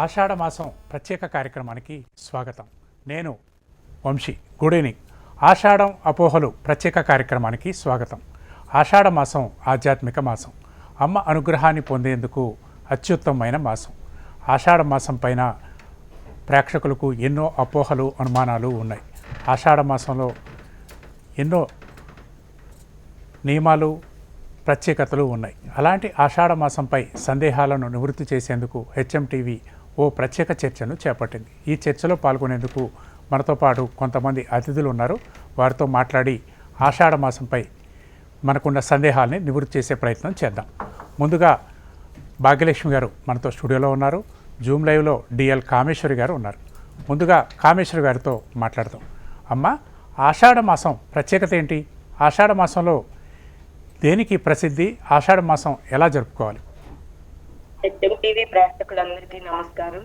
ఆషాఢ మాసం ప్రత్యేక కార్యక్రమానికి స్వాగతం. నేను వంశీ. Good evening. ఆషాఢం అపోహలు ప్రత్యేక కార్యక్రమానికి స్వాగతం. ఆషాఢ మాసం ఆధ్యాత్మిక మాసం, అమ్మ అనుగ్రహాన్ని పొందేందుకు అత్యుత్తమమైన మాసం. ఆషాఢ మాసం పైన ప్రేక్షకులకు ఎన్నో అపోహలు, అనుమానాలు ఉన్నాయి. ఆషాఢ మాసంలో ఎన్నో నియమాలు, ప్రత్యేకతలు ఉన్నాయి. అలాంటి ఆషాఢ మాసంపై సందేహాలను నివృత్తి చేసేందుకు హెచ్ఎంటీవీ ఓ ప్రత్యేక చర్చను చేపట్టింది. ఈ చర్చలో పాల్గొనేందుకు మనతో పాటు కొంతమంది అతిథులు ఉన్నారు. వారితో మాట్లాడి ఆషాఢ మాసంపై మనకున్న సందేహాలని నివృత్తి చేసే ప్రయత్నం చేద్దాం. ముందుగా భాగ్యలక్ష్మి గారు మనతో స్టూడియోలో ఉన్నారు. జూమ్ లైవ్లో డిఎల్ కామేశ్వరి గారు ఉన్నారు. ముందుగా కామేశ్వరి గారితో మాట్లాడదాం. అమ్మ, ఆషాఢ మాసం ప్రత్యేకత ఏంటి? ఆషాఢ మాసంలో దేనికి ప్రసిద్ధి? ఆషాఢ మాసం ఎలా జరుపుకోవాలి? టీవీ ప్రేక్షకులందరికీ నమస్కారం.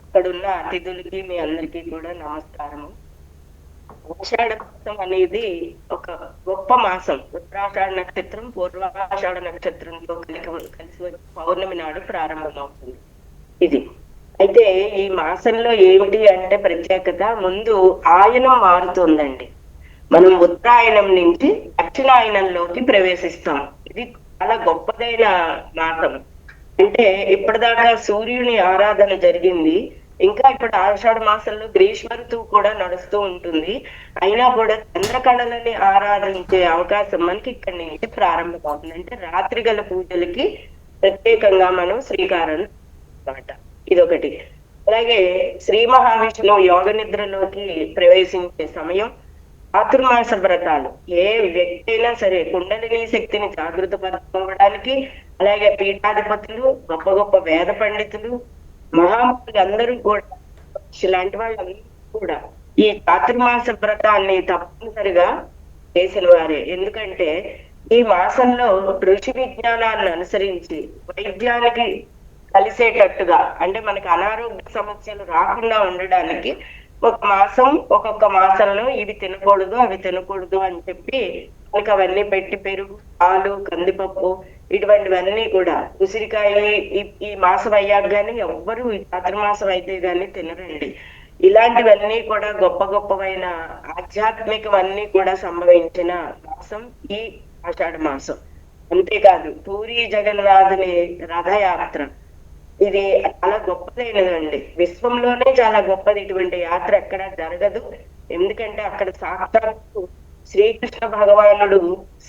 అక్కడున్న అతిథులకి మీ అందరికీ కూడా నమస్కారము. ఆషాఢ మాసం అనేది ఒక గొప్ప మాసం. ఉత్తరాషాఢ నక్షత్రం పూర్వాషాఢ నక్షత్రంతో కలిసి వచ్చి పౌర్ణమి నాడు ప్రారంభమవుతుంది ఇది. అయితే ఈ మాసంలో ఏమిటి అంటే ప్రత్యేకత, ముందు ఆయనం మారుతుందండి. మనం ఉత్తరాయణం నుంచి దక్షిణాయనంలోకి ప్రవేశిస్తాం. ఇది చాలా గొప్పదైన మాసం. అంటే ఇప్పటిదాకా సూర్యుని ఆరాధన జరిగింది. ఇంకా ఇప్పుడు ఆషాఢ మాసంలో గ్రీష్మ ఋతువు కూడా నడుస్తూ ఉంటుంది. అయినా కూడా చంద్రకళలని ఆరాధించే అవకాశం మనకి ఇక్కడి నుంచి ప్రారంభమవుతుంది. అంటే రాత్రిగల పూజలకి ప్రత్యేకంగా మనం శ్రీకారం అన్నమాట. ఇదొకటి. అలాగే శ్రీ మహావిష్ణువు యోగ నిద్రలోకి ప్రవేశించే సమయం. చాతుర్మాస వ్రతాలు ఏ వ్యక్తి అయినా సరే కుండలిని శక్తిని జాగృత పరచుకోవడానికి, అలాగే పీఠాధిపతులు, గొప్ప గొప్ప వేద పండితులు, మహాములు అందరూ కూడా, ఇలాంటి వాళ్ళందరూ కూడా ఈ చాతుర్మాస వ్రతాన్ని తప్పనిసరిగా చేసిన వారే. ఎందుకంటే ఈ మాసంలో ఋషి విజ్ఞానాన్ని అనుసరించి వైద్యానికి కలిసేటట్టుగా, అంటే మనకి అనారోగ్య సమస్యలు రాకుండా ఉండడానికి ఒక్కొక్క మాసంలో ఇవి తినకూడదు, అవి తినకూడదు అని చెప్పి మనకి అవన్నీ పెట్టి, పెరుగు, పాలు, కందిపప్పు ఇటువంటివన్నీ కూడా, ఉసిరికాయ ఈ మాసం అయ్యాక గానీ ఎవ్వరు ఈ చాతుర్మాసం అయితే గానీ తినరండి. ఇలాంటివన్నీ కూడా గొప్ప గొప్పవైన ఆధ్యాత్మికవన్నీ కూడా సంభవించిన మాసం ఈ ఆషాఢ మాసం. అంతేకాదు పూరి జగన్నాథుని రథయాత్ర, ఇది చాలా గొప్పదైనదండి. విశ్వంలోనే చాలా గొప్పది. ఇటువంటి యాత్ర ఎక్కడ జరగదు. ఎందుకంటే అక్కడ సాక్షాత్తు శ్రీకృష్ణ భగవానుడు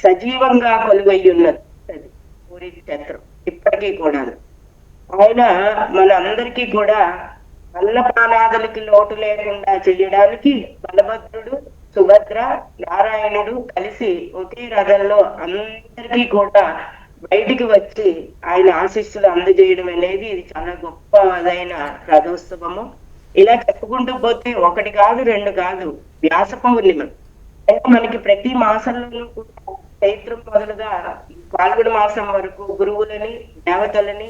సజీవంగా కొలువై ఉన్నది అది పూరి క్షేత్రం ఇప్పటికీ కూడా. ఆయన మన అందరికీ కూడా అన్నపానాదులకి లోటు లేకుండా చేయడానికి బలభద్రుడు, సుభద్ర, నారాయణుడు కలిసి ఒకే రథంలో అందరికీ కూడా బయటికి వచ్చి ఆయన ఆశీస్సులు అందజేయడం అనేది ఇది చాలా గొప్పదైన రథోత్సవము. ఇలా చెప్పుకుంటూ పోతే ఒకటి కాదు, రెండు కాదు. వ్యాస పౌర్ణిమ అంటే మనకి ప్రతి మాసంలోనూ చైత్రం మొదలుగా పాల్గొన మాసం వరకు గురువులని, దేవతలని,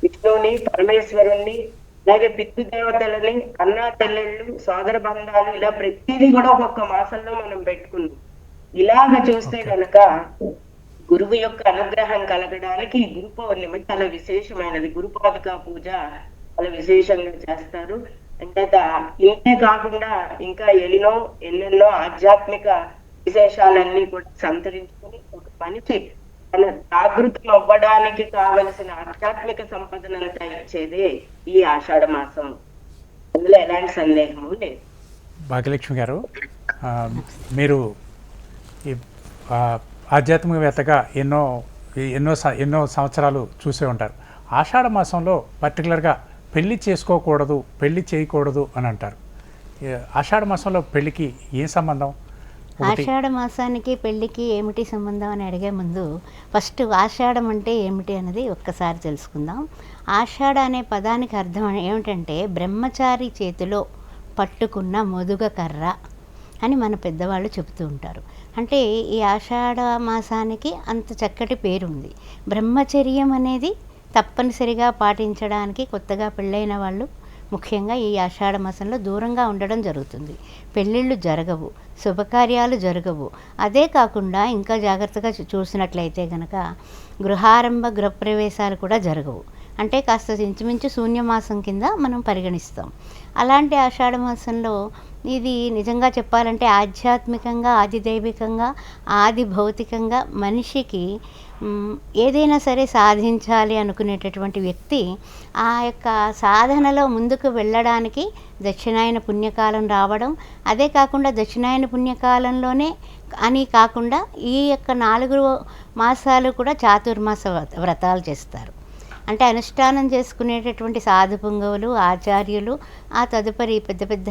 విష్ణువుని, పరమేశ్వరుణ్ణి, అలాగే పితృదేవతలని, అన్నా చెల్లెళ్ళు, సోదర బంధాలు, ఇలా ప్రతిదీ కూడా ఒక్కొక్క మాసంలో మనం పెట్టుకున్నాం. ఇలాగ చూస్తే కనుక గురువు యొక్క అనుగ్రహం కలగడానికి గురు పౌర్ణిమ చాలా విశేషమైనది. గురుపాదుకా పూజ చాలా విశేషంగా చేస్తారు. అంటే ఇంతే కాకుండా ఇంకా ఎన్నెన్నో ఆధ్యాత్మిక విశేషాలన్నీ కూడా సంతరించుకుని ఒక మనిషి తన జాగృతం అవ్వడానికి కావలసిన ఆధ్యాత్మిక సంపదనంతా ఇచ్చేదే ఈ ఆషాఢ మాసం. అందులో ఎలాంటి సందేహము లేదు. భాగ్యలక్ష్మి గారు, మీరు ఈ ఆధ్యాత్మికవేత్తగా ఎన్నో సంవత్సరాలు చూసే ఉంటారు. ఆషాఢ మాసంలో పర్టికులర్గా పెళ్లి చేసుకోకూడదు, పెళ్లి చేయకూడదు అని అంటారు. ఆషాఢ మాసంలో పెళ్లికి ఏం సంబంధం? ఆషాఢ మాసానికి పెళ్లికి ఏమిటి సంబంధం అని అడిగే ముందు ఫస్ట్ ఆషాఢం అంటే ఏమిటి అనేది ఒక్కసారి తెలుసుకుందాం. ఆషాఢ అనే పదానికి అర్థం ఏమిటంటే బ్రహ్మచారి చేతిలో పట్టుకున్న మొదుగ కర్ర అని మన పెద్దవాళ్ళు చెబుతూ ఉంటారు. అంటే ఈ ఆషాఢ మాసానికి అంత చక్కటి పేరు ఉంది. బ్రహ్మచర్యం అనేది తప్పనిసరిగా పాటించడానికి కొత్తగా పెళ్ళైన వాళ్ళు ముఖ్యంగా ఈ ఆషాఢ మాసంలో దూరంగా ఉండడం జరుగుతుంది. పెళ్ళిళ్ళు జరగవు, శుభకార్యాలు జరగవు. అదే కాకుండా ఇంకా జాగ్రత్తగా చూసినట్లయితే కనుక గృహారంభ గృహప్రవేశాలు కూడా జరగవు. అంటే కాస్త ఇంచుమించు శూన్యమాసం కింద మనం పరిగణిస్తాం. అలాంటి ఆషాఢ మాసంలో ఇది నిజంగా చెప్పాలంటే ఆధ్యాత్మికంగా, ఆదిదైవికంగా, ఆది భౌతికంగా మనిషికి ఏదైనా సరే సాధించాలి అనుకునేటటువంటి వ్యక్తి ఆ యొక్క సాధనలో ముందుకు వెళ్ళడానికి దక్షిణాయన పుణ్యకాలం రావడం, అదే కాకుండా దక్షిణాయన పుణ్యకాలంలోనే అని కాకుండా ఈ యొక్క 4 మాసాలు కూడా చాతుర్మాస వ్రతాలు చేస్తారు. అంటే అనుష్ఠానం చేసుకునేటటువంటి సాధు పుంగవులు, ఆచార్యులు, ఆ తదుపరి పెద్ద పెద్ద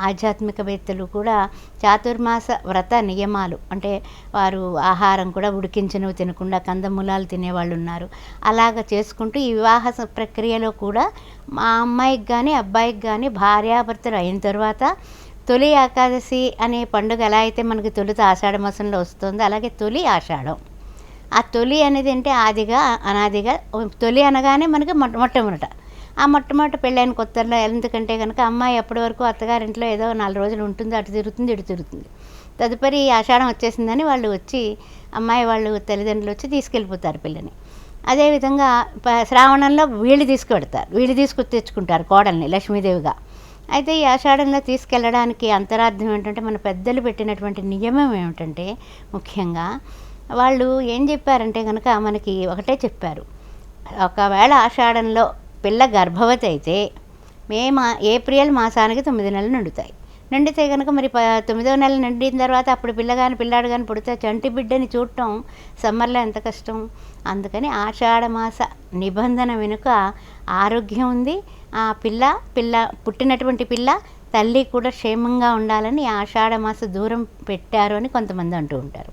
ఆధ్యాత్మికవేత్తలు కూడా చాతుర్మాస వ్రత నియమాలు, అంటే వారు ఆహారం కూడా ఉడికించినవి తినకుండా కందమూలాలు తినేవాళ్ళు ఉన్నారు. అలాగ చేసుకుంటూ ఈ వివాహ ప్రక్రియలో కూడా మా అమ్మాయికి కానీ అబ్బాయికి కానీ భార్యాభర్తలు అయిన తర్వాత తొలి ఏకాదశి అనే పండుగ ఎలా అయితే మనకి తొలుత ఆషాఢ మాసంలో వస్తుందో, అలాగే తొలి ఆషాఢం. ఆ తొలి అనేది అంటే ఆదిగా అనాదిగా తొలి అనగానే మనకి మొట్టమొదట ఆ మొట్టమొదట పెళ్ళైన కొత్తలో, ఎందుకంటే కనుక అమ్మాయి అప్పటి వరకు అత్తగారింట్లో ఏదో 4 రోజులు ఉంటుంది, అటు తిరుగుతుంది ఇటు తిరుగుతుంది. తదుపరి ఆషాఢం వచ్చేసిందని వాళ్ళు వచ్చి అమ్మాయి వాళ్ళు తల్లిదండ్రులు వచ్చి తీసుకెళ్ళిపోతారు పిల్లని. అదేవిధంగా శ్రావణంలో వీళ్ళు తీసుకువెడతారు, వీళ్ళు తెచ్చుకుంటారు కోడల్ని లక్ష్మీదేవిగా. అయితే ఈ ఆషాఢంలో తీసుకెళ్ళడానికి అంతరార్థం ఏంటంటే మన పెద్దలు పెట్టినటువంటి నియమం ఏమిటంటే ముఖ్యంగా వాళ్ళు ఏం చెప్పారంటే కనుక మనకి ఒకటే చెప్పారు, ఒకవేళ ఆషాఢంలో పిల్ల గర్భవతి అయితే ఏప్రిల్ మాసానికి 9 నెలలు నిండితే కనుక మరి 9వ నెల నిండిన తర్వాత అప్పుడు పిల్లాడు కానీ పుడితే చంటి బిడ్డని చూడటం సమ్మర్లో ఎంత కష్టం. అందుకని ఆషాఢ మాస నిబంధన వెనుక ఆరోగ్యం ఉంది. ఆ పిల్ల పుట్టినటువంటి పిల్ల తల్లి కూడా క్షేమంగా ఉండాలని ఆషాఢ మాస దూరం పెట్టారు అని కొంతమంది అంటూ ఉంటారు.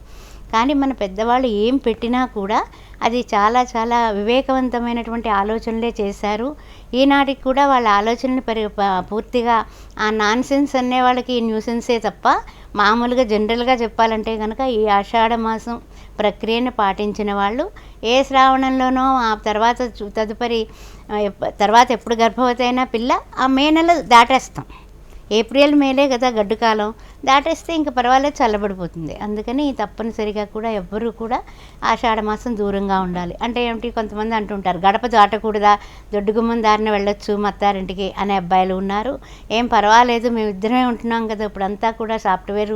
కానీ మన పెద్దవాళ్ళు ఏం పెట్టినా కూడా అది చాలా చాలా వివేకవంతమైనటువంటి ఆలోచనలే చేశారు. ఈనాటికి కూడా వాళ్ళ ఆలోచనలు పూర్తిగా ఆ నాన్సెన్స్ అనే వాళ్ళకి న్యూసెన్సే తప్ప మామూలుగా జనరల్గా చెప్పాలంటే కనుక ఈ ఆషాఢ మాసం ప్రక్రియను పాటించిన వాళ్ళు ఏ శ్రావణంలోనో ఆ తదుపరి తర్వాత ఎప్పుడు గర్భవతి అయినా పిల్ల ఆ మే నెల దాటేస్తాం. ఏప్రిల్ మేలే కదా గడ్డు కాలం, దాటేస్తే ఇంకా పర్వాలేదు చల్లబడిపోతుంది. అందుకని తప్పనిసరిగా కూడా ఎవ్వరూ కూడా ఆషాఢ మాసం దూరంగా ఉండాలి. అంటే ఏమిటి, కొంతమంది అంటుంటారు గడప దాటకూడదా, దొడ్డుగుమ్మం దారిన వెళ్ళొచ్చు మత్తారింటికి అనే అబ్బాయిలు ఉన్నారు. ఏం పర్వాలేదు, మేమిద్దరమే ఉంటున్నాం కదా, ఇప్పుడంతా కూడా సాఫ్ట్వేర్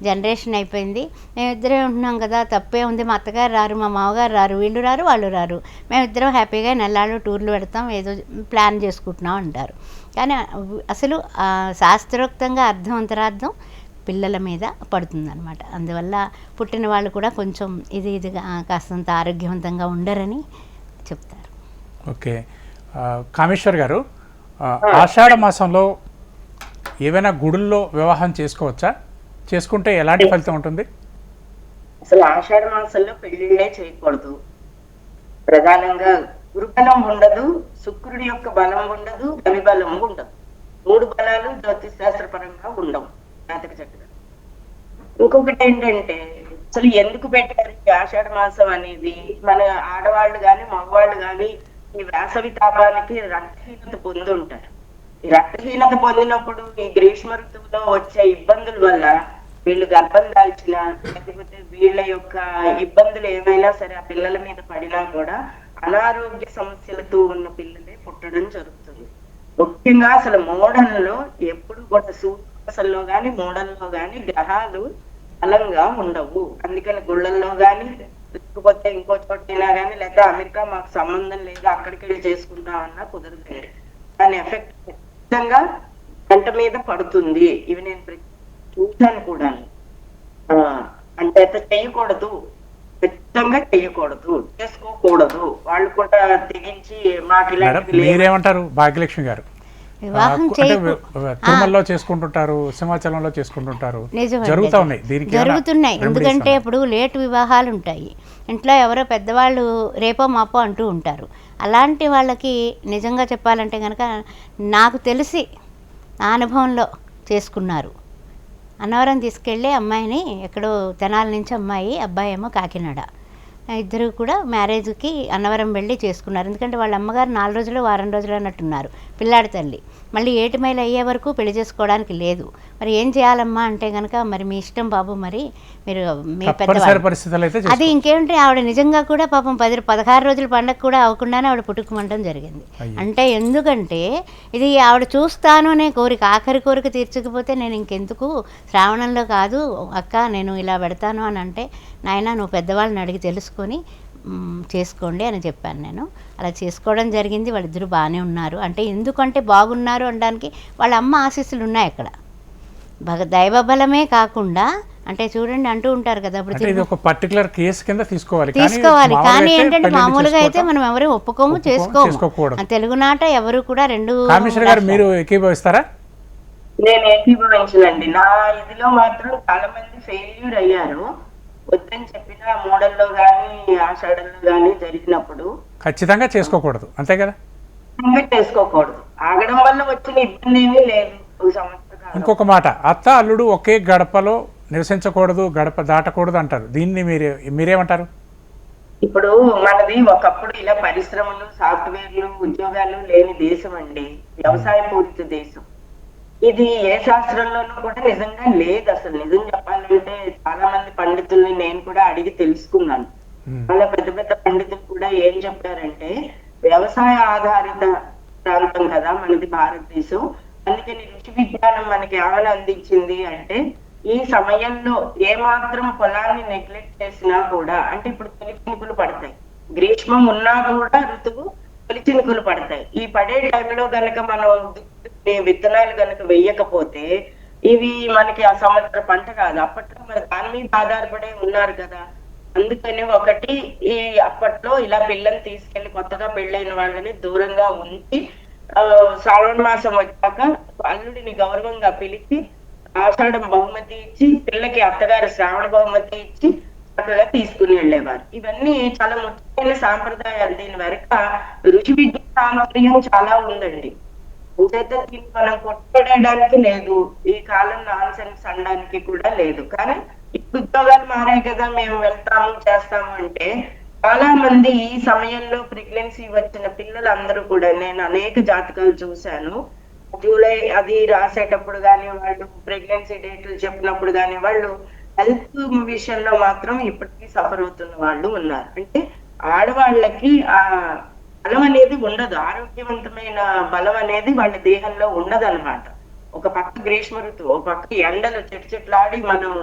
జనరేషన్ అయిపోయింది, మేమిద్దరే ఉంటున్నాం కదా, తప్పే ఉంది, మా అత్తగారు రారు, మా మామగారు రారు, వీళ్ళు రారు వాళ్ళు రారు, మేమిద్దరం హ్యాపీగా నెల్లాళ్ళు టూర్లు పెడతాం, ఏదో ప్లాన్ చేసుకుంటున్నాం అంటారు. కానీ అసలు శాస్త్రోక్తంగా అర్థం పిల్లల మీద పడుతుందన్నమాట. అందువల్ల పుట్టిన వాళ్ళు కూడా కొంచెం ఇదిగా కాస్తంత ఆరోగ్యవంతంగా ఉండరని చెప్తారు. ఓకే, కామేశ్వర్ గారు, ఆషాఢ మాసంలో ఏవైనా గుడుల్లో వివాహం చేసుకోవచ్చా? చేసుకుంటే ఎలాంటి ఫలితం ఉంటుంది? అసలు ఆషాఢ మాసంలో పెళ్లిళ్ళే చేయకూడదు. ప్రధానంగా గురుబలం ఉండదు, శుక్రుడి యొక్క బలం ఉండదు, రవి బలం ఉండదు. 3 బలాలు జ్యోతిష్ శాస్త్రపరంగా ఉండవు జాతక చక్రం. ఇంకొకటి ఏంటంటే అసలు ఎందుకు పెట్టారు ఈ ఆషాఢ మాసం అనేది, మన ఆడవాళ్ళు కానీ మగవాళ్ళు కానీ ఈ వేసవి తాపానికి రక్తహీనత పొంది ఉంటారు. ఈ రక్తహీనత పొందినప్పుడు ఈ గ్రీష్మ ఋతువులో వచ్చే ఇబ్బందుల వల్ల వీళ్ళు గర్భం దాల్చినా లేకపోతే వీళ్ళ యొక్క ఇబ్బందులు ఏమైనా సరే ఆ పిల్లల మీద పడినా కూడా అనారోగ్య సమస్యలతో ఉన్న పిల్లలే పుట్టడం జరుగుతుంది. ముఖ్యంగా అసలు మోడల్లో ఎప్పుడు కూడా సూర్యలో కానీ మోడల్లో కానీ గ్రహాలు బలంగా ఉండవు. అందుకని గుళ్ళల్లో కానీ లేకపోతే ఇంకో చోటైనా కానీ లేదా అమెరికా మాకు సంబంధం లేదు అక్కడికి వెళ్ళి చేసుకుంటామన్నా కుదరదు. దాని ఎఫెక్ట్ ఖచ్చితంగా గంట మీద పడుతుంది. ఇవి నేను చూశాను కూడా. అంటే అయితే చేయకూడదు, ఖచ్చితంగా చేయకూడదు, చేసుకోకూడదు. వాళ్ళు కూడా తెగించి మాకు మీరేమంటారు భాగ్యలక్ష్మి గారు? తిరుమలలో చేసుకుంటుంటారు, సింహాచలంలో చేసుకుంటుంటారు, జరుగుతున్నాయి. ఎందుకంటే ఇప్పుడు లేటు వివాహాలు ఉంటాయి, ఇంట్లో ఎవరో పెద్దవాళ్ళు రేపో మాపో అంటూ ఉంటారు. అలాంటి వాళ్ళకి నిజంగా చెప్పాలంటే కనుక నాకు తెలిసి నా అనుభవంలో చేసుకున్నారు. అన్నవరం తీసుకెళ్ళి అమ్మాయిని ఎక్కడో తెనాల నుంచి అబ్బాయి ఏమో కాకినాడ, ఇద్దరు కూడా మ్యారేజ్కి అన్నవరం వెళ్ళి చేసుకున్నారు. ఎందుకంటే వాళ్ళ అమ్మగారు 4 రోజులు వారం రోజులు అన్నట్టున్నారు. పిల్లాడి తల్లి మళ్ళీ 7 మైలు అయ్యే వరకు పెళ్లి చేసుకోవడానికి లేదు. మరి ఏం చేయాలమ్మా అంటే కనుక మరి మీ ఇష్టం బాబు, మరి మీరు మీ తప్పనిసరి పెద్దవాళ్ళు పరిస్థితులు అయితే అది ఇంకేంటి ఆవిడ నిజంగా కూడా పాపం 16 రోజుల పండగ కూడా అవ్వకుండానే ఆవిడ పుట్టుకుమంటం జరిగింది. అయ్యో. అంటే ఎందుకంటే ఇది ఆవిడ చూస్తాను అనే కోరిక, ఆఖరి కోరిక తీర్చకపోతే నేను ఇంకెందుకు శ్రావణంలో కాదు అక్క నేను ఇలా పెడతాను అని అంటే, నాయన నువ్వు పెద్దవాళ్ళని అడిగి తెలుసుకొని చేసుకోండి అని చెప్పాను నేను. అలా చేసుకోవడం జరిగింది. వాళ్ళిద్దరూ బాగానే ఉన్నారు. అంటే ఎందుకంటే బాగున్నారు అనడానికి వాళ్ళ అమ్మ ఆశీస్సులు ఉన్నాయి అక్కడ. దైవబలమే కాకుండా అంటే చూడండి అంటూ ఉంటారు కదా, అంటే ఇప్పుడు ఇది ఒక పర్టికులర్ కేసు కింద తీసుకోవాలి కానీ ఏంటంటే మామూలుగా అయితే మనం ఎవరు ఒప్పుకోము, చేసుకోము. తెలుగునాట ఎవరు కూడా రెండు. కామేశ్వర్ గారు మీరు ఏకీభవిస్తారా? నేను ఏకీభవించనండి. నా ఇదిలో మాత్రం చాలా మంది ఫెయిల్యూర్ అయ్యారు. వద్దని చెప్పిన మూడల్లో గానీ ఆషాఢంలో గానీ జరిగినప్పుడు ఖచ్చితంగా చేసుకోకూడదు, అంతే కదా? చేసుకోకూడదు. ఆగడం వల్ల వచ్చిన ఇబ్బంది ఏమీ లేదు. ఒక సంవత్సరం. ఇంకొక మాట, అత్త అల్లుడు ఒకే గడపలో నివసించకూడదు, గడప దాటకూడదు అంటారు. దీన్ని మీరేమంటారు? ఇప్పుడు మనది ఒకప్పుడు ఇలా పరిశ్రమలు, సాఫ్ట్వేర్లు, ఉద్యోగాలు లేని దేశం అండి. వ్యవసాయ పూరిత దేశం. ఇది ఏ శాస్త్రంలోనూ కూడా నిజంగా లేదు. అసలు నిజం చెప్పాలంటే చాలా మంది పండితుల్ని నేను కూడా అడిగి తెలుసుకున్నాను. వాళ్ళ పెద్ద పెద్ద పండితులు కూడా ఏం చెప్పారంటే, వ్యవసాయ ఆధారిత ప్రాంతం కదా మనది భారతదేశం, అందుకని ఋషి విజ్ఞానం మనకి ఏమైనా అందించింది అంటే, ఈ సమయంలో ఏ మాత్రం పొలాన్ని నెగ్లెక్ట్ చేసినా కూడా, అంటే ఇప్పుడు తొలి చినుకులు పడతాయి, గ్రీష్మం ఉన్నా కూడా ఋతువు తొలి చినుకులు పడతాయి. ఈ పడే టైంలో గనక మనం విత్తనాలు గనక వెయ్యకపోతే ఇవి మనకి ఆ సంవత్సరం పంట కాదు. అప్పట్లో మరి దాని మీద ఆధారపడే ఉన్నారు కదా. అందుకని ఒకటి ఈ అప్పట్లో ఇలా పిల్లల్ని తీసుకెళ్లి కొత్తగా పెళ్ళైన వాళ్ళని దూరంగా ఉంచి శ్రావణ మాసం వచ్చాక అల్లుడిని గౌరవంగా పిలిచి ఆషాఢం బహుమతి ఇచ్చి, పిల్లకి అత్తగారు శ్రావణ బహుమతి ఇచ్చి చక్కగా తీసుకుని వెళ్ళేవారు. ఇవన్నీ చాలా ముఖ్యమైన సాంప్రదాయాలు. దీని వెనక ఋషి విద్య సామర్థ్యం చాలా ఉందండి. దీన్ని మనం కొట్టడానికి లేదు, ఈ కాలం నాన్ సెన్స్ అనడానికి కూడా లేదు. కానీ ఇప్పుడు ఉద్యోగాలు మారాయి కదా, మేము వెళ్తాము చేస్తాము అంటే చాలా మంది ఈ సమయంలో ప్రెగ్నెన్సీ వచ్చిన పిల్లలందరూ కూడా, నేను అనేక జాతకాలు చూశాను, జూలై అది రాసేటప్పుడు కానీ వాళ్ళు ప్రెగ్నెన్సీ డేట్లు చెప్పినప్పుడు కానీ వాళ్ళు హెల్త్ విషయంలో మాత్రం ఇప్పటికీ సఫర్ అవుతున్న వాళ్ళు ఉన్నారు. అంటే ఆడవాళ్ళకి ఆ బలం అనేది ఉండదు, ఆరోగ్యవంతమైన బలం అనేది వాళ్ళ దేహంలో ఉండదు అనమాట. ఒక పక్క గ్రీష్మ ఋతువు, ఒక పక్క ఎండలు చెట్లాడి మనం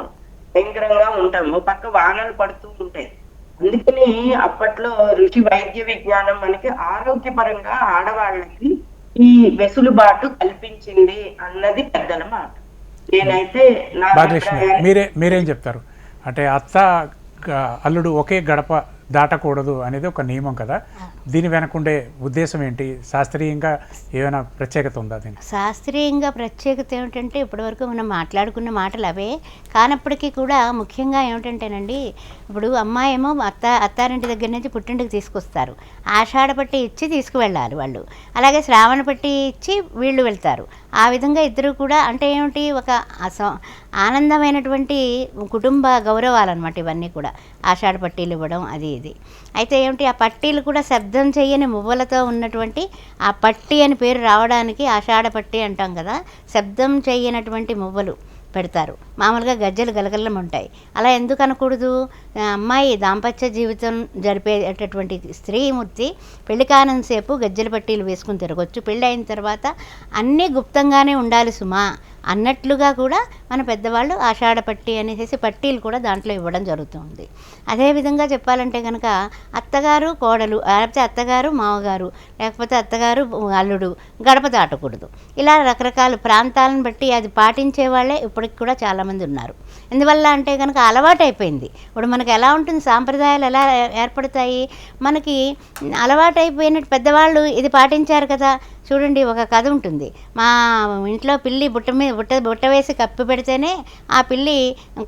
భయంకరంగా ఉంటాం, ఒక పక్క వానలు పడుతూ ఉంటాయి. అందుకని అప్పట్లో ఋషి వైద్య విజ్ఞానం మనకి ఆరోగ్యపరంగా ఆడవాళ్ళకి ఈ వెసులుబాటు కల్పించింది అన్నది పెద్దల మాట. నేనైతే నా మీరేం చెప్తారు? అంటే అత్త అల్లుడు ఒకే గడప దాటకూడదు అనేది ఒక నియమం కదా, దీని వెనకుండే ఉద్దేశం ఏంటి? శాస్త్రీయంగా ఏమైనా ప్రత్యేకత ఉందా దీనికి? శాస్త్రీయంగా ప్రత్యేకత ఏమిటంటే ఇప్పటివరకు మనం మాట్లాడుకున్న మాటలు అవే కానప్పటికీ కూడా ముఖ్యంగా ఏమిటంటేనండి, ఇప్పుడు అమ్మాయి ఏమో అత్తారింటి దగ్గర నుంచి పుట్టింటికి తీసుకొస్తారు, ఆషాఢ పట్టి ఇచ్చి తీసుకువెళ్ళాలి వాళ్ళు, అలాగే శ్రావణ పట్టి ఇచ్చి వీళ్ళు వెళ్తారు. ఆ విధంగా ఇద్దరు కూడా అంటే ఏమిటి, ఒక ఆనందమైనటువంటి కుటుంబ గౌరవాలన్నమాట ఇవన్నీ కూడా. ఆషాఢ పట్టీలు ఇవ్వడం అది ఇది. అయితే ఏమిటి, ఆ పట్టీలు కూడా శబ్దం చేయని మువ్వలతో ఉన్నటువంటి ఆ పట్టి అని పేరు రావడానికి ఆషాఢ పట్టి అంటాం కదా, శబ్దం చేయనటువంటి మువ్వలు పెడతారు. మామూలుగా గజ్జలు గలగలం ఉంటాయి. అలా ఎందుకు అనకూడదు? అమ్మాయి దాంపత్య జీవితం జరిపేటటువంటి స్త్రీమూర్తి పెళ్లి కానంతసేపు గజ్జల పట్టీలు వేసుకుని తిరగొచ్చు, పెళ్ళి అయిన తర్వాత అన్నీ గుప్తంగానే ఉండాలి సుమా అన్నట్లుగా కూడా మన పెద్దవాళ్ళు ఆషాఢ పట్టి అనేసి పట్టీలు కూడా దాంట్లో ఇవ్వడం జరుగుతుంది. అదేవిధంగా చెప్పాలంటే కనుక అత్తగారు కోడలు, లేకపోతే అత్తగారు మామగారు, లేకపోతే అత్తగారు అల్లుడు గడప దాటకూడదు. ఇలా రకరకాల ప్రాంతాలను బట్టి అది పాటించే వాళ్ళే ఇప్పటికి కూడా చాలామంది ఉన్నారు. ఎందువల్ల అంటే కనుక అలవాటు అయిపోయింది. ఇప్పుడు మనకి ఎలా ఉంటుంది, సాంప్రదాయాలు ఎలా ఏర్పడతాయి, మనకి అలవాటు అయిపోయినట్టు పెద్దవాళ్ళు ఇది పాటించారు కదా. చూడండి, ఒక కథ ఉంటుంది, మా ఇంట్లో పిల్లి బుట్ట వేసి కప్పి పెడితేనే ఆ పిల్లి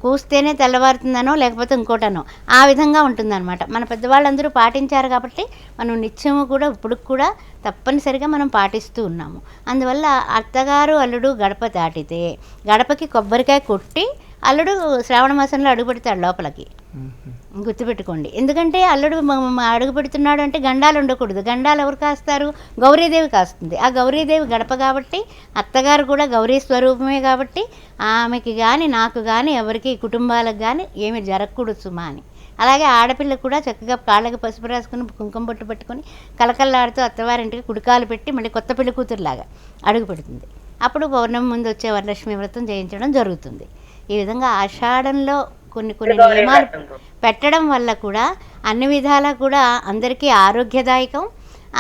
కూస్తేనే తెల్లవారుతుందనో లేకపోతే ఇంకోటనో ఆ విధంగా ఉంటుందన్నమాట. మన పెద్దవాళ్ళందరూ పాటించారు కాబట్టి మనం నిత్యము కూడా ఇప్పుడు కూడా తప్పనిసరిగా మనం పాటిస్తూ ఉన్నాము. అందువల్ల అత్తగారు అల్లుడు గడప దాటితే గడపకి కొబ్బరికాయ కొట్టి అల్లుడు శ్రావణ మాసంలో అడుగు పెడతాడు లోపలికి. గుర్తుపెట్టుకోండి. ఎందుకంటే అల్లుడు అడుగు పెడుతున్నాడు అంటే గండాలు ఉండకూడదు. గండాలు ఎవరు కాస్తారు? గౌరీదేవి కాస్తుంది. ఆ గౌరీదేవి గడప కాబట్టి, అత్తగారు కూడా గౌరీ స్వరూపమే కాబట్టి ఆమెకి కానీ నాకు కానీ ఎవరికి కుటుంబాలకు కానీ ఏమి జరగకూడదు సుమా అని. అలాగే ఆడపిల్ల కూడా చక్కగా కాళ్ళకి పసుపు రాసుకుని కుంకుమ బొట్టు పెట్టుకొని కలకల్లాడుతూ అత్తవారింటికి కుడికాలు పెట్టి మళ్ళీ కొత్త పెళ్లి కూతురులాగా అడుగు పెడుతుంది. అప్పుడు పౌర్ణమి ముందు వచ్చే వరలక్ష్మి వ్రతం చేయించడం జరుగుతుంది. ఈ విధంగా ఆషాఢంలో కొన్ని నియమాలు పెట్టడం వల్ల కూడా అన్ని విధాలా కూడా అందరికీ ఆరోగ్యదాయకం.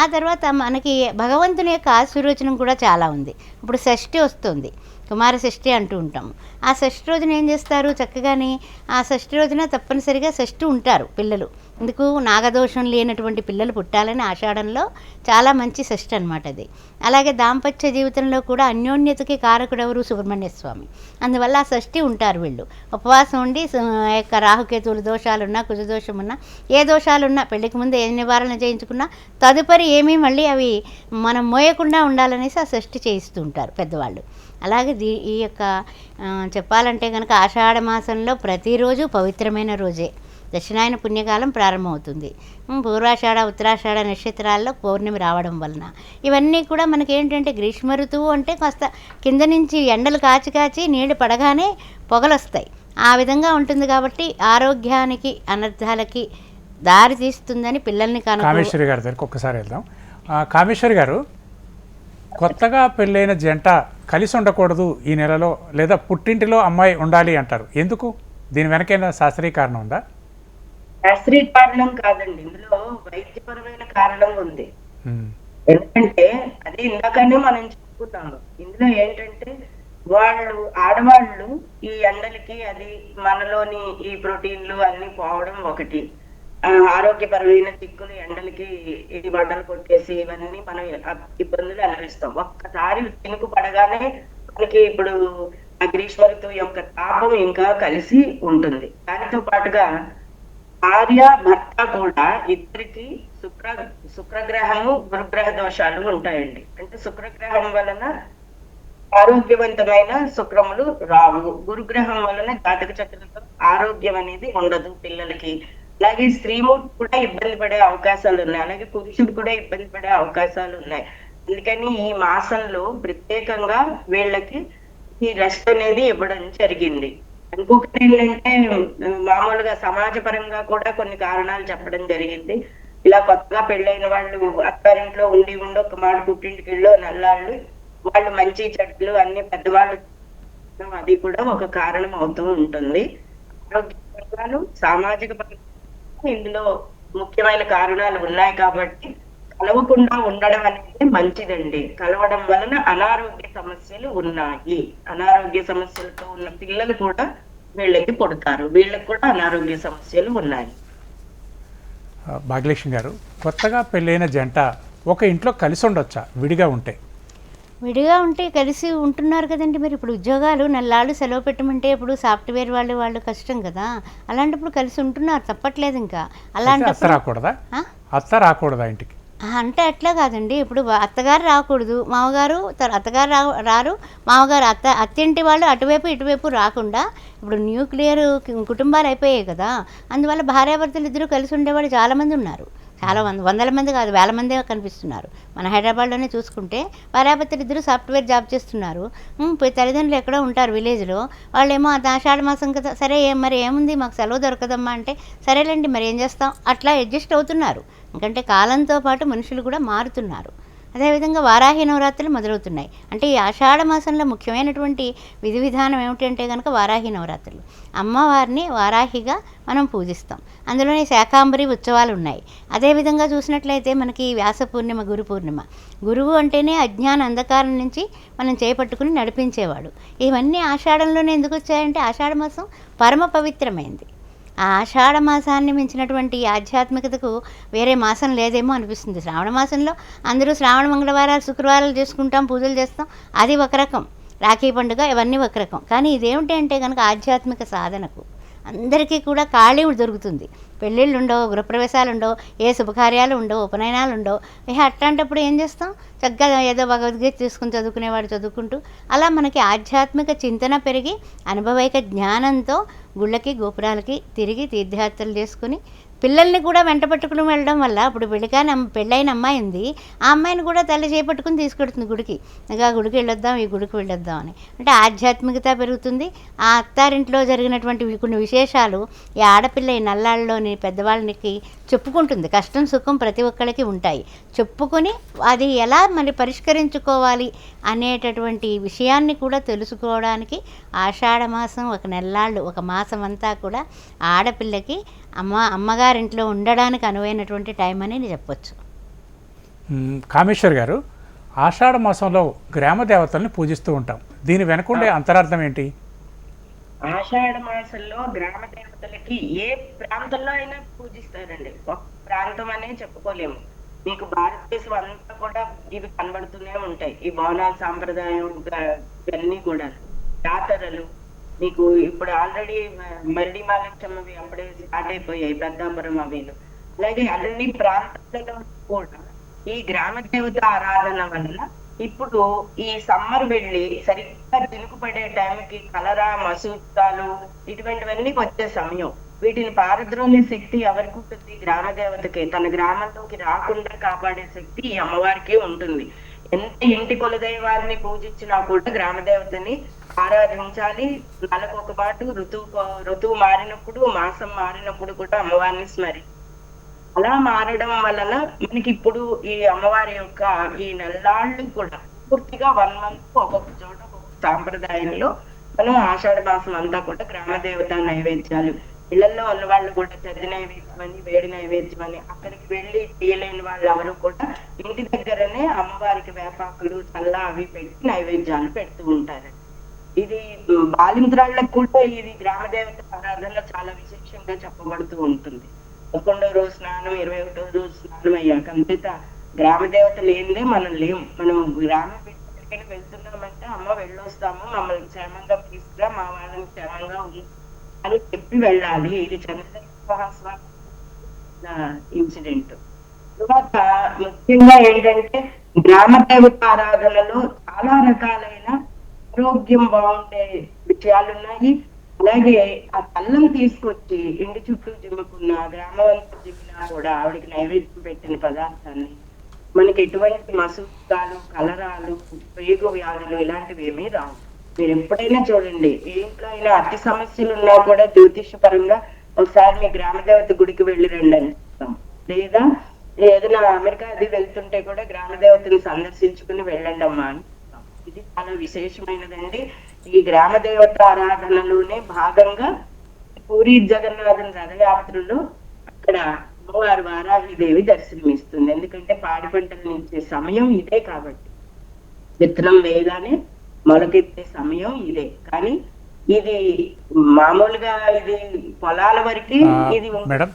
ఆ తర్వాత మనకి భగవంతుని యొక్క ఆశీర్వచనం కూడా చాలా ఉంది. ఇప్పుడు షష్ఠి వస్తుంది, కుమార షష్ఠి అంటూ ఉంటాము. ఆ షష్ఠి రోజున ఏం చేస్తారు? చక్కగాని ఆ షష్ఠి రోజున తప్పనిసరిగా షష్ఠి ఉంటారు పిల్లలు. ఎందుకు? నాగదోషం లేనటువంటి పిల్లలు పుట్టాలని ఆషాఢంలో చాలా మంచి షష్ఠి అనమాట అది. అలాగే దాంపత్య జీవితంలో కూడా అన్యోన్యతకి కారకుడెవరు? సుబ్రహ్మణ్య స్వామి. అందువల్ల ఆ షష్ఠి ఉంటారు వీళ్ళు. ఉపవాసం ఉండి యొక్క రాహుకేతువుల దోషాలున్నా, కుజదోషం ఉన్నా, ఏ దోషాలున్నా పెళ్లికి ముందు ఏ నివారణ చేయించుకున్నా తదుపరి ఏమీ మళ్ళీ అవి మనం మోయకుండా ఉండాలనేసి ఆ షష్ఠి చేయిస్తూ ఉంటారు పెద్దవాళ్ళు. అలాగే ఈ యొక్క చెప్పాలంటే కనుక ఆషాఢ మాసంలో ప్రతిరోజు పవిత్రమైన రోజే. దక్షిణాయన పుణ్యకాలం ప్రారంభమవుతుంది. పూర్వాషాఢ ఉత్తరాషాఢ నక్షత్రాల్లో పౌర్ణమి రావడం వలన ఇవన్నీ కూడా మనకి ఏంటంటే గ్రీష్మ ఋతువు అంటే కాస్త కింద నుంచి ఎండలు కాచి కాచి నీళ్లు పడగానే పొగలొస్తాయి. ఆ విధంగా ఉంటుంది కాబట్టి ఆరోగ్యానికి అనర్థాలకి దారి తీస్తుందని పిల్లల్ని కామేశ్వరి గారి దగ్గరికి ఒక్కసారి వెళ్దాం. కామేశ్వరి గారు, కొత్తగా పెళ్ళైన జంట కలిసి ఉండకూడదు ఈ నెలలో, లేదా పుట్టింటిలో అమ్మాయి ఉండాలి అంటారు. ఎందుకు? దీని వెనకైనా శాస్త్రీయ కారణం ఉందా? శాస్త్రీయ కారణం కాదండి, ఇందులో వైద్యపరమైన కారణం ఉంది. ఎందుకంటే అది ఇందాకనే మనం చెప్పుకున్నాము. ఇందులో ఏంటంటే ఆడవాళ్ళు ఈ ఎండలకి అది మనలోని ఈ ప్రోటీన్లు అన్ని పోవడం ఒకటి, ఆరోగ్యపరమైన చిక్కులు ఎండలకి ఇది బట్టలు కొట్టేసి ఇవన్నీ మనం ఇబ్బందులు అనుభవిస్తాం. ఒక్కసారి చినుకు పడగానే మనకి ఇప్పుడు ఆ గ్రీష్మ ఋతువు యొక్క తాపం ఇంకా కలిసి ఉంటుంది. దానితో పాటుగా భార్య భర్త కూడా ఇద్దరికి శుక్రగ్రహము గురుగ్రహ దోషాలు ఉంటాయండి. అంటే శుక్రగ్రహం వలన ఆరోగ్యవంతమైన శుక్రములు రావు, గురుగ్రహం వలన జాతక చక్రంతో ఆరోగ్యం అనేది ఉండదు పిల్లలకి. అలాగే స్త్రీమూర్తి కూడా ఇబ్బంది పడే అవకాశాలు ఉన్నాయి, అలాగే పురుషుడు కూడా ఇబ్బంది పడే అవకాశాలు ఉన్నాయి. అందుకని ఈ మాసంలో ప్రత్యేకంగా వీళ్ళకి ఈ రెస్ట్ అనేది ఇవ్వడం జరిగింది. ఇంకొకటి ఏంటంటే మామూలుగా సమాజపరంగా కూడా కొన్ని కారణాలు చెప్పడం జరిగింది. ఇలా కొత్తగా పెళ్ళైన వాళ్ళు అత్తారింట్లో ఉండి ఒక మాట పుట్టింటికి వెళ్ళో నల్లాళ్ళు వాళ్ళు మంచి చెట్లు అన్ని పెద్దవాళ్ళు అది కూడా ఒక కారణం అవుతూ ఉంటుంది. ఆరోగ్యపరంగాను సామాజిక పరంగా ఇందులో ముఖ్యమైన కారణాలు ఉన్నాయి కాబట్టి కలవకుండా ఉండడం అనేది మంచిదండి. కలవడం వలన అనారోగ్య సమస్యలు ఉన్నాయి. అనారోగ్య సమస్యలతో ఉన్న పిల్లలు కూడా వీళ్ళకి పుడతారు, వీళ్ళకి కూడా అనారోగ్య సమస్యలు ఉన్నాయి. భాగ్యలక్ష్మి గారు, కొత్తగా పెళ్ళైన జంట ఒక ఇంట్లో కలిసి ఉండొచ్చా విడిగా ఉంటే? విడిగా ఉంటే కలిసి ఉంటున్నారు కదండి. మరి ఇప్పుడు ఉద్యోగాలు నెలలాళ్ళు సెలవు పెట్టమంటే ఇప్పుడు సాఫ్ట్వేర్ వాళ్ళు కష్టం కదా. అలాంటప్పుడు కలిసి ఉంటున్నారు, తప్పట్లేదు. ఇంకా అలాంటప్పుడు అత్త రాకూడదా ఇంటికి? అంటే అట్లా కాదండి. ఇప్పుడు అత్తగారు రాకూడదు, మామగారు అత్తగారు రారు, మామగారు అత్తింటి వాళ్ళు అటువైపు ఇటువైపు రాకుండా ఇప్పుడు న్యూక్లియర్ కుటుంబాలు అయిపోయాయి కదా. అందువల్ల భార్యాభర్తలు ఇద్దరు కలిసి ఉండేవాళ్ళు చాలామంది ఉన్నారు. చాలా వందల మంది కాదు, వేల మందే కనిపిస్తున్నారు. మన హైదరాబాద్లోనే చూసుకుంటే భార్యాభర్తలు ఇద్దరు సాఫ్ట్వేర్ జాబ్ చేస్తున్నారు. తల్లిదండ్రులు ఎక్కడో ఉంటారు విలేజ్లో, వాళ్ళేమో ఆషాఢ మాసం కదా, సరే మరి ఏముంది మాకు సెలవు దొరకదమ్మా అంటే సరేలేండి మరి ఏం చేస్తాం, అట్లా అడ్జస్ట్ అవుతున్నారు. ఎందుకంటే కాలంతో పాటు మనుషులు కూడా మారుతున్నారు. అదేవిధంగా వారాహి నవరాత్రులు మొదలవుతున్నాయి. అంటే ఈ ఆషాఢ మాసంలో ముఖ్యమైనటువంటి విధి విధానం ఏమిటంటే కనుక వారాహి నవరాత్రులు. అమ్మవారిని వారాహిగా మనం పూజిస్తాం. అందులోనే శాకాంబరి ఉత్సవాలు ఉన్నాయి. అదేవిధంగా చూసినట్లయితే మనకి వ్యాస పూర్ణిమ, గురు పూర్ణిమ. గురువు అంటేనే అజ్ఞాన అంధకారం నుంచి మనం చేపట్టుకుని నడిపించేవాడు. ఇవన్నీ ఆషాఢంలోనే ఎందుకు వచ్చాయంటే ఆషాఢ మాసం పరమ పవిత్రమైంది. ఆ ఆషాఢ మాసాన్ని మించినటువంటి ఆధ్యాత్మికతకు వేరే మాసం లేదేమో అనిపిస్తుంది. శ్రావణ మాసంలో అందరూ శ్రావణ మంగళవారాలు శుక్రవారాలు చేసుకుంటాం, పూజలు చేస్తాం, అది ఒక రకం. రాఖీ పండుగ ఇవన్నీ ఒక రకం. కానీ ఇదేమిటి అంటే కనుక ఆధ్యాత్మిక సాధనకు అందరికీ కూడా ఖాళీ దొరుకుతుంది. పెళ్ళిళ్ళు ఉండవు, గృహప్రవేశాలు ఉండవు, ఏ శుభకార్యాలు ఉండవు, ఉపనయనాలు ఉండవు. అట్లాంటప్పుడు ఏం చేస్తాం? చక్కగా ఏదో భగవద్గీత తీసుకుని చదువుకునేవాడు చదువుకుంటూ అలా మనకి ఆధ్యాత్మిక చింతన పెరిగి అనుభవైక జ్ఞానంతో గుళ్ళకి గోపురాలకి తిరిగి తీర్థయాత్రలు చేసుకుని పిల్లల్ని కూడా వెంట పట్టుకుని వెళ్ళడం వల్ల ఇప్పుడు పెళ్ళైన అమ్మాయి ఉంది, ఆ అమ్మాయిని కూడా తల్లి చేపట్టుకుని తీసుకెడుతుంది గుడికి. ఇంకా గుడికి వెళ్ళొద్దాం, ఈ గుడికి వెళ్ళొద్దాం అని. అంటే ఆధ్యాత్మికత పెరుగుతుంది. ఆ అత్తారింట్లో జరిగినటువంటి కొన్ని విశేషాలు ఈ ఆడపిల్ల ఈ నల్లాళ్ళలోని పెద్దవాళ్ళకి చెప్పుకుంటుంది. కష్టం సుఖం ప్రతి ఒక్కరికి ఉంటాయి. చెప్పుకొని అది ఎలా మరి పరిష్కరించుకోవాలి అనేటటువంటి విషయాన్ని కూడా తెలుసుకోవడానికి ఆషాఢమాసం ఒక నెల్లాళ్ళు, ఒక మాసం అంతా కూడా ఆడపిల్లకి అమ్మగారింట్లో ఉండడానికి అనువైనటువంటి టైం అని చెప్పొచ్చు. కామేశ్వర్ గారు, ఆషాఢ మాసంలో గ్రామ దేవతల్ని పూజిస్తూ ఉంటాం. దీని వెనకుండే అంతరార్థం ఏంటి? ఆషాఢ మాసంలో గ్రామ దేవతలకి ఏ ప్రాంతంలో అయినా పూజిస్తారండి. ఒక ప్రాంతం అనే చెప్పుకోలేము. మీకు భారతదేశం అంతా కూడా ఇవి కనబడుతూనే ఉంటాయి. ఈ బోనాల సాంప్రదాయం ఇవన్నీ కూడా జాతరలు మీకు ఇప్పుడు ఆల్రెడీ మరిడి మాలక్షమ్మవి అప్పుడే స్టార్ట్ అయిపోయాయి, పెద్దాపురం అవిను. అలాగే అన్ని ప్రాంతాలలో కూడా ఈ గ్రామ దేవత ఆరాధన వల్ల ఇప్పుడు ఈ సమ్మర్ వెళ్ళి సరిగ్గా చినుకు పడే టైంకి కలరా, మసూత్తాలు ఇటువంటివన్నీ వచ్చే సమయం. వీటిని పారద్రోలే శక్తి ఎవరికి ఉంటుంది? గ్రామ దేవతకి. తన గ్రామంలోకి రాకుండా కాపాడే శక్తి ఈ అమ్మవారికి ఉంటుంది. ఎంత ఇంటి కులదైవాన్ని పూజించినా కూడా గ్రామ దేవతని ఆరాధించాలి. నెలకొక పాటు ఋతువు మారినప్పుడు, మాసం మారినప్పుడు కూడా అమ్మవారిని స్మరి. అలా మారడం వలన మనకి ఇప్పుడు ఈ అమ్మవారి యొక్క ఈ నెల్లాళ్ళు కూడా పూర్తిగా 1 month ఒక్కొక్క చోట ఒక్కొక్క సాంప్రదాయంలో మనం ఆషాఢ మాసం అంతా కూడా గ్రామ దేవత నైవేద్యాలు, ఇళ్లలో ఉన్న వాళ్ళు కూడా చెద్ది నైవేద్యం అని, వేడి నైవేద్యం అని, అక్కడికి వెళ్ళి చేయలేని వాళ్ళు ఎవరు కూడా ఇంటి దగ్గరనే అమ్మవారికి వేపాకులు, చల్ల అవి పెట్టి నైవేద్యాలు పెడుతూ ఉంటారు. ఇది బాలింత్రాళ్ళకు కూడా ఇది గ్రామ దేవత ఆరాధనలో చాలా విశేషంగా చెప్పబడుతూ ఉంటుంది. 11వ రోజు స్నానం, 21వ రోజు స్నానం అయ్యాక అంతేత గ్రామ దేవత లేనిదే మనం లేము. మనం గ్రామ ఎక్కడికైనా వెళ్తున్నామంటే అమ్మ వెళ్ళొస్తాము, మమ్మల్ని క్షేమంగా తీసుకురా, మా వాళ్ళని క్షేమంగా ఉంది అని చెప్పి వెళ్ళాలి. ఇది చంద్రశేఖర ఇన్సిడెంట్. తర్వాత ముఖ్యంగా ఏంటంటే గ్రామ దేవత ఆరాధనలో చాలా రకాలైన ఆరోగ్యం బాగుండే విషయాలు ఉన్నాయి. అలాగే ఆ తల్లం తీసుకొచ్చి ఇంటి చుట్టూ జిమ్ముకున్న, గ్రామవంతా జిమ్మినా కూడా ఆవిడకి నైవేద్యం పెట్టిన పదార్థాన్ని మనకి ఎటువంటి మసూత్తాలు, కలరాలు, పేగు వ్యాధులు ఇలాంటివి ఏమీ రావు. మీరు ఎప్పుడైనా చూడండి, ఏ ఇంట్లో అయినా అతి సమస్యలు ఉన్నా కూడా జ్యోతిష పరంగా ఒకసారి మీ గ్రామ దేవత గుడికి వెళ్ళి రండి అని చెప్తాం. లేదా ఏదైనా అమెరికా అది వెళ్తుంటే కూడా గ్రామ దేవతని సందర్శించుకుని వెళ్ళండి అమ్మా అని. ఇది చాలా విశేషమైనదండి. ఈ గ్రామ దేవత ఆరాధనలోనే భాగంగా పూరి జగన్నాథుని రథయాత్రలో అక్కడ అమ్మవారు వారాహిదేవి దర్శనమిస్తుంది. ఎందుకంటే పాడి పంటలు ఇచ్చే సమయం ఇదే కాబట్టి, విత్తనం వేయగానే మొలకెత్తే సమయం ఇదే. కానీ ఇది మామూలుగా ఇది పొలాల వరకు ఇది. మేడం,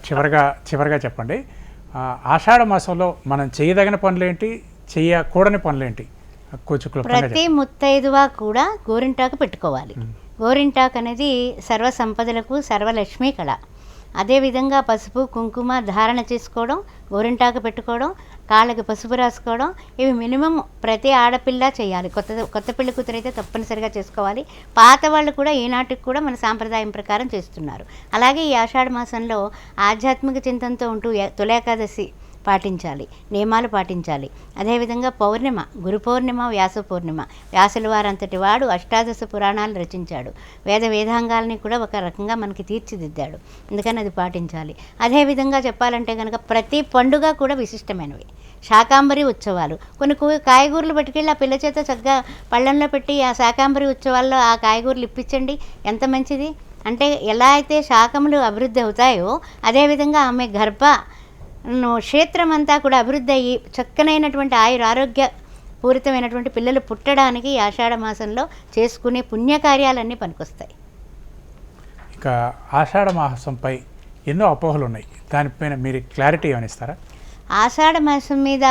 చివరిగా చెప్పండి, ఆషాఢ మాసంలో మనం చేయదగిన పనులేంటి, చేయకూడని పనులేంటి? ప్రతి ముత్తైదువా కూడా గోరింటాకు పెట్టుకోవాలి. గోరింటాకు అనేది సర్వ సంపదలకు సర్వలక్ష్మీ కళ. అదేవిధంగా పసుపు కుంకుమ ధారణ చేసుకోవడం, గోరింటాకు పెట్టుకోవడం, కాళ్ళకి పసుపు రాసుకోవడం, ఇవి మినిమం ప్రతి ఆడపిల్ల చేయాలి. కొత్త పెళ్లి కూతురు అయితే తప్పనిసరిగా చేసుకోవాలి. పాత వాళ్ళు కూడా ఈనాటికి కూడా మన సాంప్రదాయం ప్రకారం చేస్తున్నారు. అలాగే ఈ ఆషాఢ మాసంలో ఆధ్యాత్మిక చింతనతో ఉంటూ తొలేకాదశి పాటించాలి, నియమాలు పాటించాలి. అదేవిధంగా పౌర్ణిమ, గురు పౌర్ణిమ, వ్యాస పౌర్ణిమ. వ్యాసుల వారంతటి వాడు అష్టాదశ పురాణాలు రచించాడు. వేదాంగాల్ని కూడా ఒక రకంగా మనకి తీర్చిదిద్దాడు. అందుకని అది పాటించాలి. అదేవిధంగా చెప్పాలంటే కనుక ప్రతి పండుగ కూడా విశిష్టమైనవి. శాకాంబరి ఉత్సవాలు, కొన్ని కాయగూరలు పట్టుకెళ్ళి ఆ పిల్ల చేత చక్కగా పళ్ళెంలో పెట్టి ఆ శాకాంబరి ఉత్సవాల్లో ఆ కాయగూరలు ఇప్పించండి, ఎంత మంచిది. అంటే ఎలా అయితే శాకములు అభివృద్ధి అవుతాయో అదేవిధంగా ఆమె క్షేత్రం అంతా కూడా అభివృద్ధి అయ్యి చక్కనైనటువంటి ఆరోగ్య పూరితమైనటువంటి పిల్లలు పుట్టడానికి ఆషాఢ మాసంలో చేసుకునే పుణ్యకార్యాలన్నీ పనికొస్తాయి. ఇక ఆషాఢ మాసంపై ఎన్నో అపోహలు ఉన్నాయి, దానిపైన మీరు క్లారిటీ ఏమనిస్తారా? ఆషాఢ మాసం మీద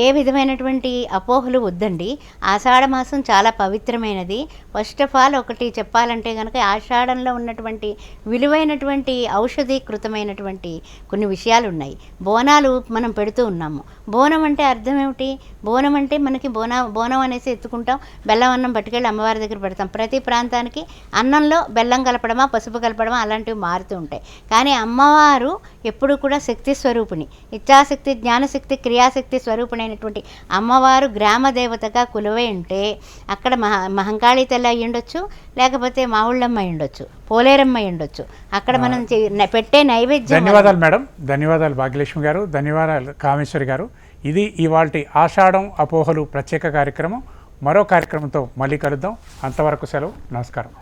ఏ విధమైనటువంటి అపోహలు వద్దండి. ఆషాఢ మాసం చాలా పవిత్రమైనది. ఫస్ట్ ఆఫ్ ఆల్ ఒకటి చెప్పాలంటే కనుక ఆషాఢంలో ఉన్నటువంటి విలువైనటువంటి ఔషధీకృతమైనటువంటి కొన్ని విషయాలు ఉన్నాయి. బోనాలు మనం పెడుతూ ఉన్నాము. బోనం అంటే అర్థం ఏమిటి? బోనం అంటే మనకి బోనం అనేసి ఎత్తుకుంటాం, బెల్లం అన్నం పట్టుకెళ్ళి అమ్మవారి దగ్గర పెడతాం. ప్రతి ప్రాంతానికి అన్నంలో బెల్లం కలపడమా పసుపు కలపడమా అలాంటివి మారుతూ ఉంటాయి. కానీ అమ్మవారు ఎప్పుడు కూడా శక్తి స్వరూపిణి, ఇచ్ఛాశక్తి, జ్ఞానశక్తి, క్రియాశక్తి స్వరూపుడైనటువంటి అమ్మవారు గ్రామ దేవతగా కొలువై ఉంటే అక్కడ మహంకాళి తల్లి అయి ఉండొచ్చు, లేకపోతే మావుళ్ళమ్మ అయి ఉండొచ్చు, పోలేరమ్మ అయి ఉండొచ్చు. అక్కడ మనం పెట్టే నైవేద్యం. ధన్యవాదాలు మేడం, ధన్యవాదాలు భాగ్యలక్ష్మి గారు, ధన్యవాదాలు కామేశ్వరి గారు. ఇది ఇవాల్టి ఆషాఢం అపోహలు ప్రత్యేక కార్యక్రమం. మరో కార్యక్రమంతో మళ్ళీ కలుద్దాం. అంతవరకు సెలవు. నమస్కారం.